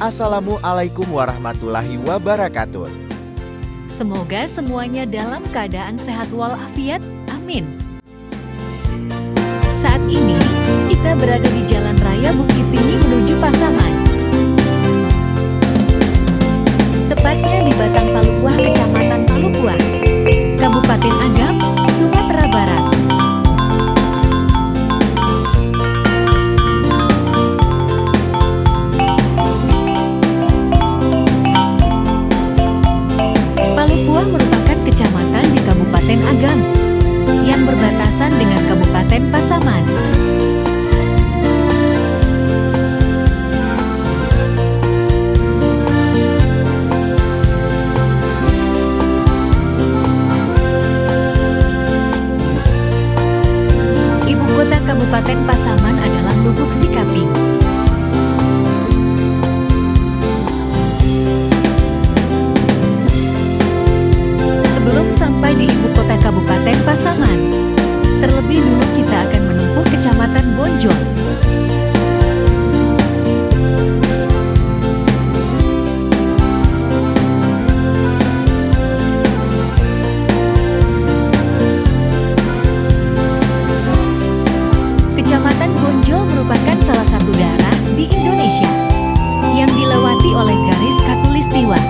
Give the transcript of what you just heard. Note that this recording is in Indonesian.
Assalamualaikum warahmatullahi wabarakatuh. Semoga semuanya dalam keadaan sehat walafiat, amin. Saat ini, kita berada di Jalan Raya Bukit Tinggi menuju Pasaman. Tepatnya di Batang Palupuah, Kecamatan Palupuah, Kabupaten Agam, Sumatera Barat. Palupuah merupakan kecamatan di Kabupaten Agam yang berbatasan dengan Kabupaten Pasaman. Ibu kota Kabupaten Pasaman adalah Lubuk Sikaping. Sebelum sampai di ibu kota Kabupaten Pasaman, terlebih dulu kita akan menempuh Kecamatan Bonjol. Kecamatan Bonjol merupakan salah satu daerah di Indonesia yang dilewati oleh garis khatulistiwa.